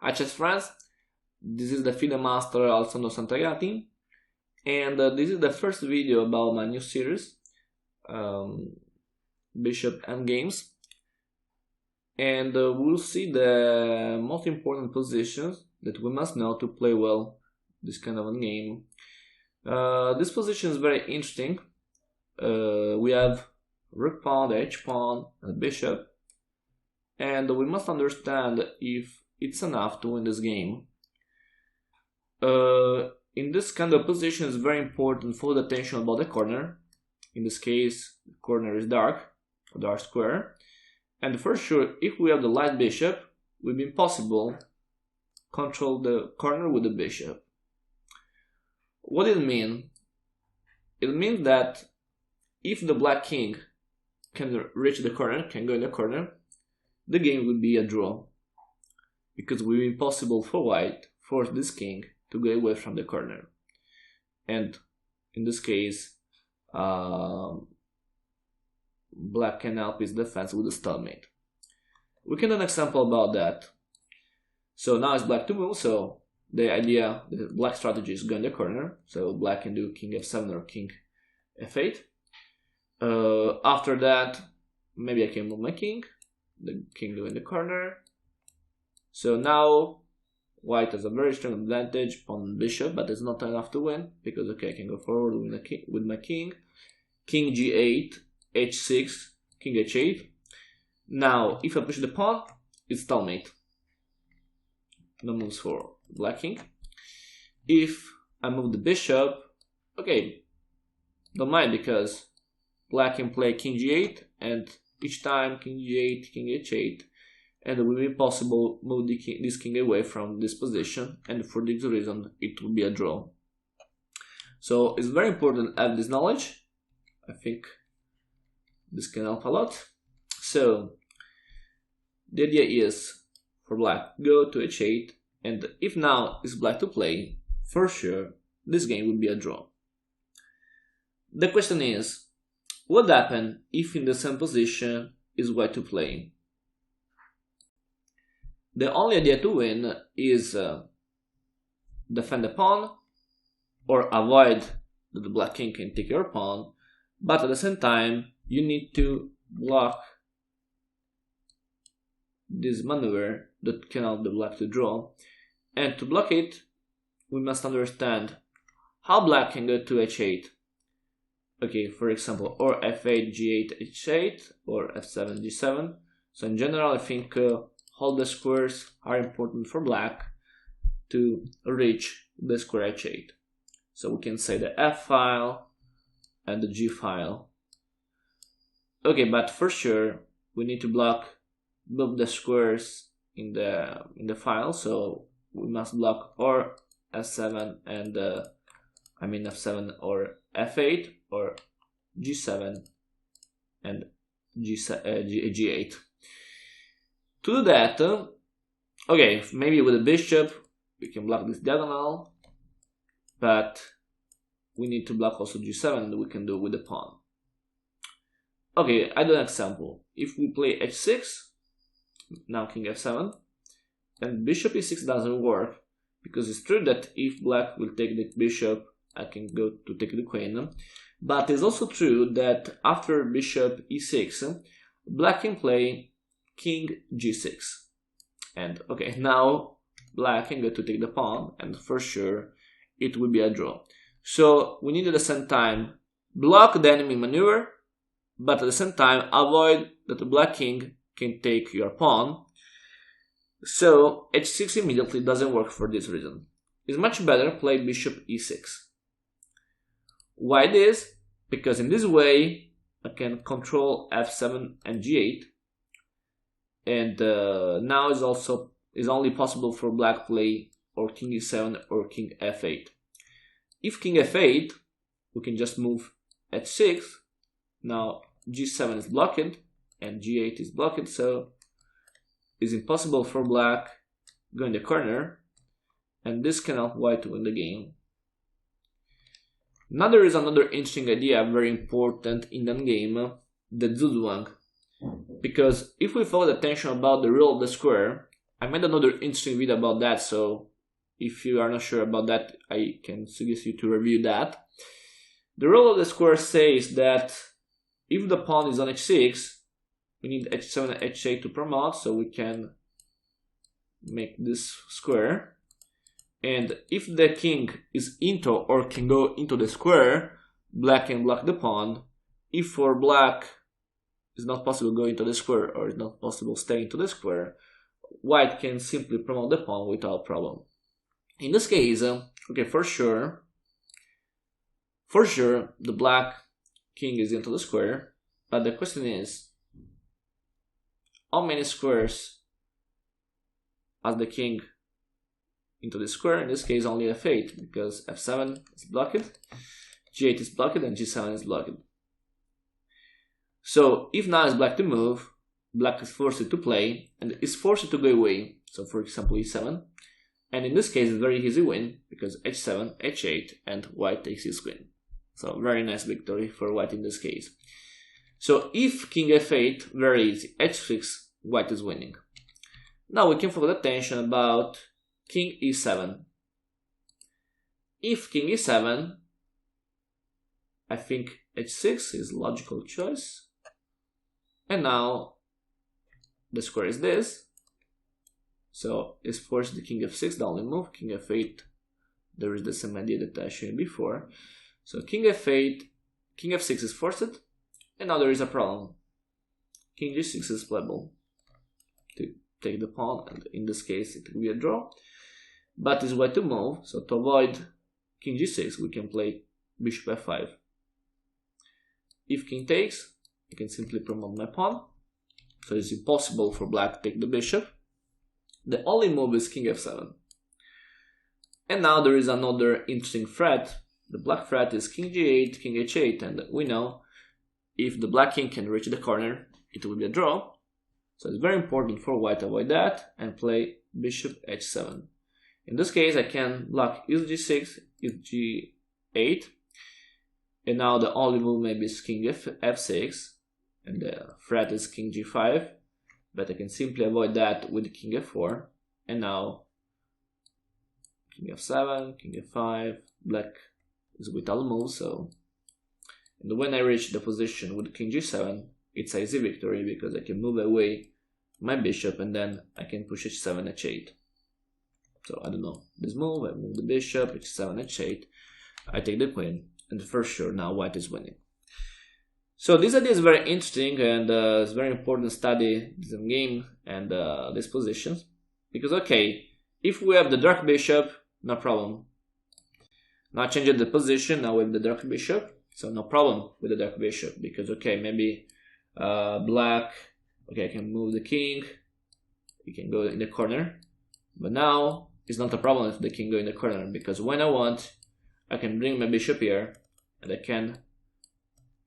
Hi chess friends, this is the FIDE master Alessandro Santagati, and this is the first video about my new series, Bishop Endgames, and we'll see the most important positions that we must know to play well this kind of a game. This position is very interesting. We have rook pawn, the h pawn, and bishop, and we must understand if it's enough to win this game. In this kind of position, it's very important for the attention about the corner. In this case, the corner is dark, a dark square, and for sure, if we have the light bishop, it will be impossible control the corner with the bishop. What does it mean? It means that if the black king can reach the corner, can go in the corner, the game will be a draw, because it will be impossible for white force this king to go away from the corner. And in this case, black can help his defense with a stalemate. We can do an example about that. So now it's black to move, so the black strategy is go in the corner, so black can do king f7 or king f8. After that, maybe I can move my king, the king go in the corner. So now white has a very strong advantage on bishop, but it's not enough to win, because okay, I can go forward with my king, king g8, h6, king h8. Now if I push the pawn, it's stalemate, no moves for black king. If I move the bishop, okay, don't mind, because black can play king g8, and each time king g8, king h8, and it will be possible to move this king away from this position, and for this reason it will be a draw. So it's very important to have this knowledge. I think this can help a lot. So the idea is for black, go to h8, and if now is black to play, for sure this game will be a draw. The question is, what happens if in the same position is white to play? The only idea to win is defend the pawn or avoid that the black king can take your pawn, but at the same time you need to block this maneuver that can help the black to draw. And to block it, we must understand how black can go to h8. Okay, for example, or f8, g8, h8, or f7, g7. So in general, I think all the squares are important for black to reach the square h8. So we can say the f file and the g file. Okay, but for sure we need to block both the squares in the file. So we must block or f7 and f7 or f8 or g7 and g8. To do that, okay, maybe with a bishop we can block this diagonal, but we need to block also g7, and we can do it with the pawn. Okay, I do an example. If we play h6, now king f7, and bishop e6 doesn't work, because it's true that if black will take the bishop, I can go to take the queen, but it's also true that after bishop e6, black can play king g6, and okay, now black can go to take the pawn, and for sure it will be a draw. So we need at the same time block the enemy maneuver, but at the same time avoid that the black king can take your pawn. So h6 immediately doesn't work for this reason. It's much better play bishop e6. Why this? Because in this way I can control f7 and g8, and now is only possible for black play or king e7 or king f8. If king f8, we can just move h6. Now g7 is blocked and g8 is blocked, so it's impossible for black go in the corner, and this can help white to win the game. Now there is another interesting idea, very important in the game, the zugzwang. Because if we follow the attention about the rule of the square, I made another interesting video about that, so if you are not sure about that, I can suggest you to review that. The rule of the square says that if the pawn is on h6, we need h7 and h8 to promote, so we can make this square. And if the king is into or can go into the square, black can block the pawn. If for black it's not possible go into the square or it's not possible stay into the square, white can simply promote the pawn without problem. In this case, okay, for sure, the black king is into the square, but the question is, how many squares has the king into the square? In this case, only f8, because f7 is blocked, g8 is blocked, and g7 is blocked. So if now is black to move, black is forced to play and is forced to go away. So for example, e7, and in this case it's very easy win because h7, h8, and white takes his queen. So very nice victory for white in this case. So if king f8, very easy, h6, white is winning. Now we can focus attention about king e7. If king e7, I think h6 is logical choice. And now the square is this. So it's forced the king f6, the only move. King f8, there is the same idea that I showed before. So king f8, king f6 is forced, and now there is a problem. King g6 is playable to take the pawn, and in this case it will be a draw. But it's white to move, so to avoid king g6 we can play bishop f5. If king takes, I can simply promote my pawn, so it's impossible for black to take the bishop. The only move is king f7. And now there is another interesting threat. The black threat is king g8, king h8, and we know if the black king can reach the corner, it will be a draw. So it's very important for white to avoid that and play bishop h7. In this case, I can block is g6, is g8, and now the only move maybe is king f6, and the threat is king g5, but I can simply avoid that with king f4, and now king f7, king f5, black is without move, so and when I reach the position with king g7, it's an easy victory because I can move away my bishop and then I can push h7, h8. So I don't know, this move, I move the bishop, h7, h8, I take the queen, and for sure now white is winning. So this idea is very interesting, and it's very important to study this game and these positions, because okay, if we have the dark bishop, no problem. Now changing the position, now we have the dark bishop, so no problem with the dark bishop, because okay, maybe black, okay, I can move the king, he can go in the corner, but now it's not a problem if the king go in the corner, because when I want, I can bring my bishop here, and I can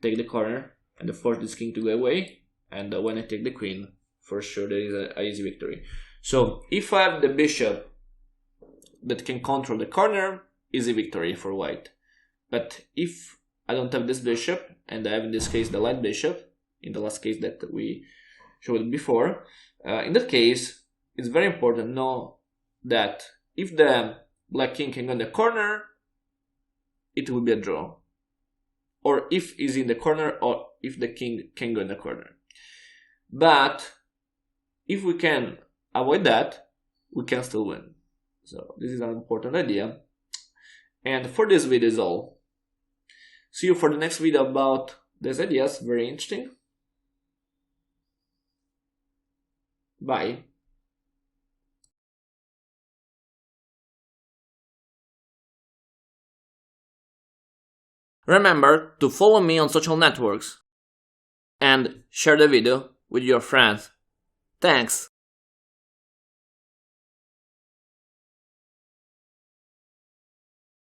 take the corner and force this king to go away, and when I take the queen, for sure there is an easy victory. So if I have the bishop that can control the corner, easy victory for white. But if I don't have this bishop, and I have in this case the light bishop, in the last case that we showed before, in that case it's very important to know that if the black king can go in the corner, it will be a draw. Or if he's in the corner, or if the king can go in the corner. But if we can avoid that, we can still win. So this is an important idea. And for this video is all. See you for the next video about these ideas, very interesting. Bye. Remember to follow me on social networks and share the video with your friends. Thanks!